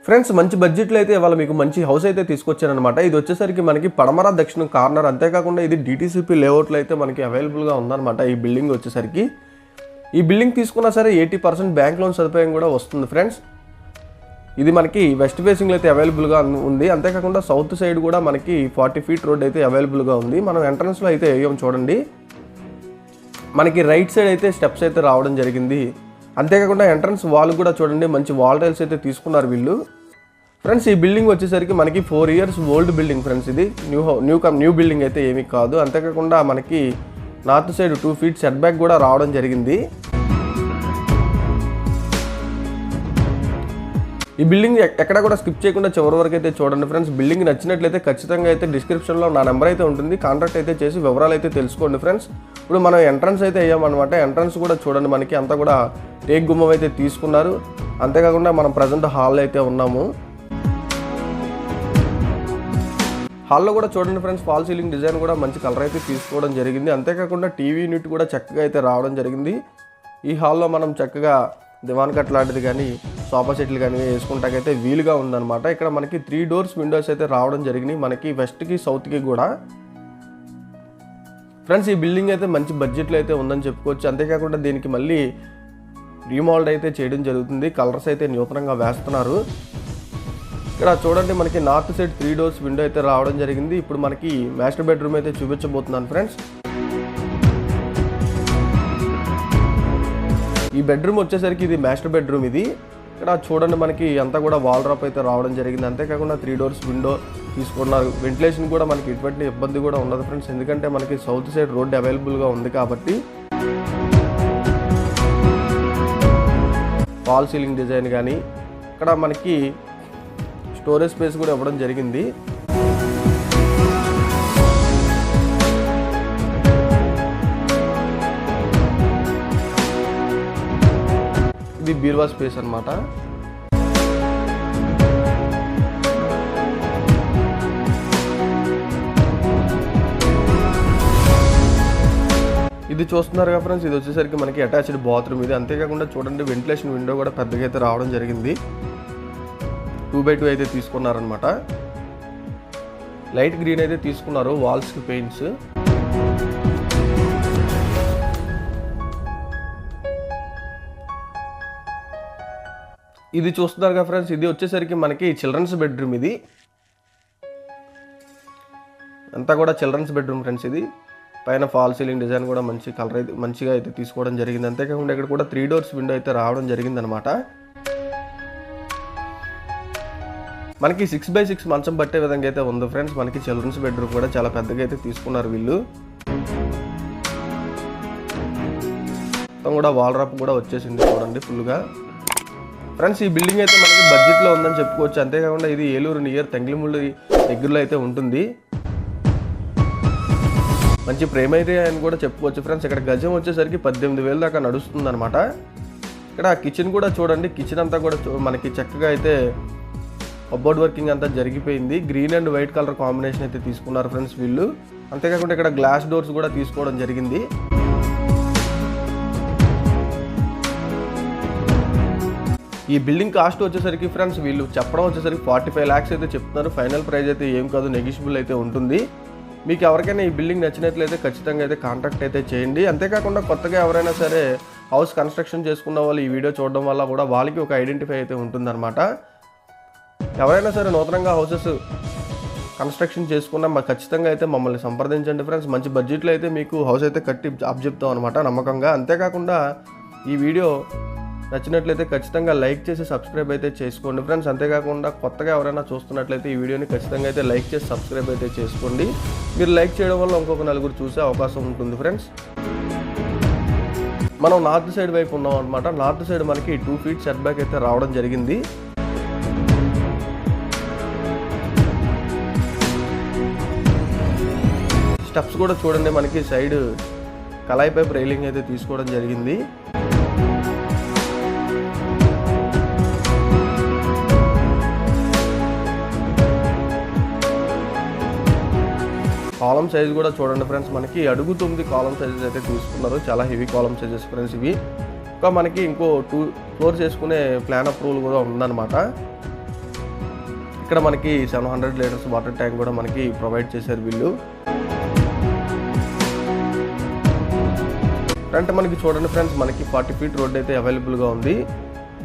Friends మంచి బడ్జెట్లో అయితే ఇవాళ మీకు మంచి హౌస్ అయితే తీసుకొచ్చారనమాట. ఇది వచ్చేసరికి మనకి పడమర దక్షిణ కార్నర్, అంతేకాకుండా ఇది DTCP లేఅవుట్లో అయితే మనకి అవైలబుల్గా ఉందన్నమాట. ఈ బిల్డింగ్ వచ్చేసరికి ఈ బిల్డింగ్ తీసుకున్నా సరే 80% బ్యాంక్ లోన్ సదుపాయం కూడా వస్తుంది ఫ్రెండ్స్. ఇది మనకి వెస్ట్ ఫేసింగ్లో అయితే అవైలబుల్గా ఉంది. అంతేకాకుండా సౌత్ సైడ్ కూడా మనకి 40 ఫీట్ రోడ్ అయితే అవైలబుల్గా ఉంది. మనం ఎంట్రన్స్లో అయితే వేయం చూడండి, మనకి రైట్ సైడ్ అయితే స్టెప్స్ అయితే రావడం జరిగింది. అంతేకాకుండా ఎంట్రన్స్ వాల్ కూడా చూడండి, మంచి వాల్ టైల్స్ అయితే తీసుకున్నారు వీళ్ళు. ఫ్రెండ్స్ ఈ బిల్డింగ్ వచ్చేసరికి మనకి 4 years ఓల్డ్ బిల్డింగ్ ఫ్రెండ్స్. ఇది న్యూ బిల్డింగ్ అయితే ఏమీ కాదు. అంతేకాకుండా మనకి north side 2 feet set back కూడా రావడం జరిగింది. ఈ బిల్డింగ్ ఎక్కడ కూడా స్కిప్ చేయకుండా చివరి వరకు అయితే చూడండి ఫ్రెండ్స్. బిల్డింగ్ నచ్చినట్లయితే ఖచ్చితంగా అయితే డిస్క్రిప్షన్లో నా నెంబర్ అయితే ఉంటుంది, కాంటాక్ట్ అయితే చేసి వివరాలు అయితే తెలుసుకోండి ఫ్రెండ్స్. ఇప్పుడు మనం ఎంట్రన్స్ అయితే అయ్యామన్నమాట. ఎంట్రన్స్ కూడా చూడండి, మనకి అంతా కూడా టేక్ గుమ్మం అయితే తీసుకున్నారు. అంతేకాకుండా మనం ప్రజెంట్ హాల్లో అయితే ఉన్నాము. హాల్లో కూడా చూడండి ఫ్రెండ్స్, ఫాల్ సీలింగ్ డిజైన్ కూడా మంచి కలర్ అయితే తీసుకోవడం జరిగింది. అంతేకాకుండా టీవీ యూనిట్ కూడా చక్కగా అయితే రావడం జరిగింది. ఈ హాల్లో మనం చక్కగా దివాన్ కట్ లాంటిది కానీ సోఫా సెట్లు కానీ వేసుకుంటాకైతే వీలుగా ఉందన్నమాట. ఇక్కడ మనకి 3 doors విండోస్ అయితే రావడం జరిగినాయి, మనకి వెస్ట్కి సౌత్కి కూడా. ఫ్రెండ్స్ ఈ బిల్డింగ్ అయితే మంచి బడ్జెట్లో అయితే ఉందని చెప్పుకోవచ్చు. అంతేకాకుండా దీనికి మళ్ళీ రీమోల్డ్ అయితే చేయడం జరుగుతుంది, కలర్స్ అయితే నూతనంగా వేస్తున్నారు. ఇక్కడ చూడండి, మనకి నార్త్ సైడ్ 3 doors విండో అయితే రావడం జరిగింది. ఇప్పుడు మనకి మాస్టర్ బెడ్రూమ్ అయితే చూపించబోతున్నాను ఫ్రెండ్స్. ఈ బెడ్రూమ్ వచ్చేసరికి ఇది మాస్టర్ బెడ్రూమ్. ఇది ఇక్కడ చూడండి, మనకి అంతా కూడా వాల్ డ్రాప్ అయితే రావడం జరిగింది. అంతేకాకుండా 3 doors విండో తీసుకున్నారు. వెంటిలేషన్ కూడా మనకి ఎటువంటి ఇబ్బంది కూడా ఉండదు ఫ్రెండ్స్, ఎందుకంటే మనకి సౌత్ సైడ్ రోడ్ అవైలబుల్గా ఉంది కాబట్టి. ఫాల్ సీలింగ్ డిజైన్ కానీ ఇక్కడ మనకి స్టోరేజ్ స్పేస్ కూడా ఇవ్వడం జరిగింది. ఇది బీరువా స్పేస్ అన్నమాట. ఇది చూస్తున్నారు కదా ఫ్రెండ్స్, ఇది వచ్చేసరికి మనకి అటాచ్డ్ బాత్రూమ్ ఇది. అంతేకాకుండా చూడండి, వెంటిలేషన్ విండో కూడా పెద్దగా అయితే రావడం జరిగింది. 2x2 అయితే తీసుకున్నారనమాట. లైట్ గ్రీన్ అయితే తీసుకున్నారు వాల్స్కి పెయింట్స్. ఇది చూస్తున్నారు కదా ఫ్రెండ్స్, ఇది వచ్చేసరికి మనకి చిల్డ్రన్స్ బెడ్రూమ్. ఇది అంతా కూడా చిల్డ్రన్స్ బెడ్రూమ్ ఫ్రెండ్స్. ఇది పైన ఫాల్ సీలింగ్ డిజైన్ కూడా మంచి కలర్ అయితే మంచిగా అయితే తీసుకోవడం జరిగింది. అంతేకాకుండా ఇక్కడ కూడా 3 doors విండో అయితే రావడం జరిగింది అనమాట. మనకి 6x6 మంచం పట్టే విధంగా అయితే ఉంది ఫ్రెండ్స్. మనకి చిల్డ్రన్స్ బెడ్రూమ్ కూడా చాలా పెద్దగా అయితే తీసుకున్నారు వీళ్ళు. మొత్తం కూడా వాల్ డ్రాప్ కూడా వచ్చేసింది చూడండి ఫుల్గా. ఫ్రెండ్స్ ఈ బిల్డింగ్ అయితే మనకి బడ్జెట్లో ఉందని చెప్పుకోవచ్చు. అంతేకాకుండా ఇది ఏలూరు నియర్ తంగిలిముళ్ళు దగ్గరలో అయితే ఉంటుంది. మంచి ప్రేమ ఏరియా అని కూడా చెప్పుకోవచ్చు ఫ్రెండ్స్. ఇక్కడ గజం వచ్చేసరికి 18,000 దాకా నడుస్తుంది అనమాట. ఇక్కడ కిచెన్ కూడా చూడండి, కిచెన్ అంతా కూడా మనకి చక్కగా అయితే కబోర్డ్ వర్కింగ్ అంతా జరిగిపోయింది. Green and white colour combination అయితే తీసుకున్నారు ఫ్రెండ్స్ వీళ్ళు. అంతేకాకుండా ఇక్కడ గ్లాస్ డోర్స్ కూడా తీసుకోవడం జరిగింది. ఈ బిల్డింగ్ కాస్ట్ వచ్చేసరికి ఫ్రెండ్స్ వీళ్ళు చెప్పడం వచ్చేసరికి 45 lakhs అయితే చెప్తున్నారు. ఫైనల్ ప్రైస్ అయితే ఏం కాదు, నెగిషియబుల్ అయితే ఉంటుంది. మీకు ఎవరికైనా ఈ బిల్డింగ్ నచ్చినట్లయితే ఖచ్చితంగా అయితే కాంటాక్ట్ అయితే చేయండి. అంతేకాకుండా కొత్తగా ఎవరైనా సరే హౌస్ కన్స్ట్రక్షన్ చేసుకున్న వాళ్ళు ఈ వీడియో చూడడం వల్ల కూడా వాళ్ళకి ఒక ఐడెంటిఫై అయితే ఉంటుందన్నమాట. ఎవరైనా సరే నూతనంగా హౌసెస్ కన్స్ట్రక్షన్ చేసుకున్నా మాకు ఖచ్చితంగా అయితే మమ్మల్ని సంప్రదించండి ఫ్రెండ్స్. మంచి బడ్జెట్లో అయితే మీకు హౌస్ అయితే కట్టి జాబ్ చెప్తాం అనమాట నమ్మకంగా. అంతేకాకుండా ఈ వీడియో నచ్చినట్లయితే ఖచ్చితంగా లైక్ చేసి సబ్స్క్రైబ్ అయితే చేసుకోండి ఫ్రెండ్స్. అంతేకాకుండా కొత్తగా ఎవరైనా చూస్తున్నట్లయితే ఈ వీడియోని ఖచ్చితంగా అయితే లైక్ చేసి సబ్స్క్రైబ్ అయితే చేసుకోండి. మీరు లైక్ చేయడం వల్ల ఇంకొక నలుగురు చూసే అవకాశం ఉంటుంది ఫ్రెండ్స్. మనం నార్త్ సైడ్ వైపు ఉన్నాం అనమాట. నార్త్ సైడ్ మనకి 2 feet సెట్ బ్యాక్ అయితే రావడం జరిగింది. స్టెప్స్ కూడా చూడండి, మనకి సైడ్ కలాయి పైప్ రైలింగ్ అయితే తీసుకోవడం జరిగింది. కాలమ్ సైజ్ కూడా చూడండి ఫ్రెండ్స్, మనకి అడుగు 9 కాలమ్ సైజెస్ అయితే తీసుకున్నారు. చాలా హెవీ కాలమ్ సైజెస్ ఫ్రెండ్స్ ఇవి. ఇంకా మనకి ఇంకో 2 floors వేసుకునే ప్లాన్ అప్రూవల్ కూడా ఉందన్నమాట. ఇక్కడ మనకి 700 లీటర్స్ వాటర్ ట్యాంక్ కూడా మనకి ప్రొవైడ్ చేశారు వీళ్ళు. ఫ్రంట్ మనకి చూడండి ఫ్రెండ్స్, మనకి 40 ఫీట్ రోడ్ అయితే అవైలబుల్గా ఉంది.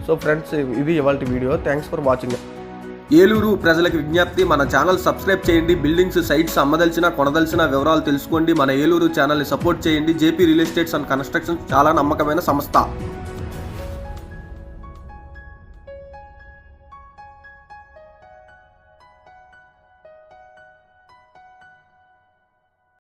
సో ఫ్రెండ్స్, ఇది ఇవాల్టి video. Thanks for watching. Eluru ప్రజలకు విజ్ఞప్తి, మన ఛానల్ సబ్స్క్రైబ్ చేయండి. బిల్డింగ్స్, సైట్స్ అమ్మదలిచిన, కొనదలిచిన వివరాలు తెలుసుకోండి. మన ఏలూరు ఛానల్ని సపోర్ట్ చేయండి. JP real estates and construction చాలా నమ్మకమైన సంస్థ.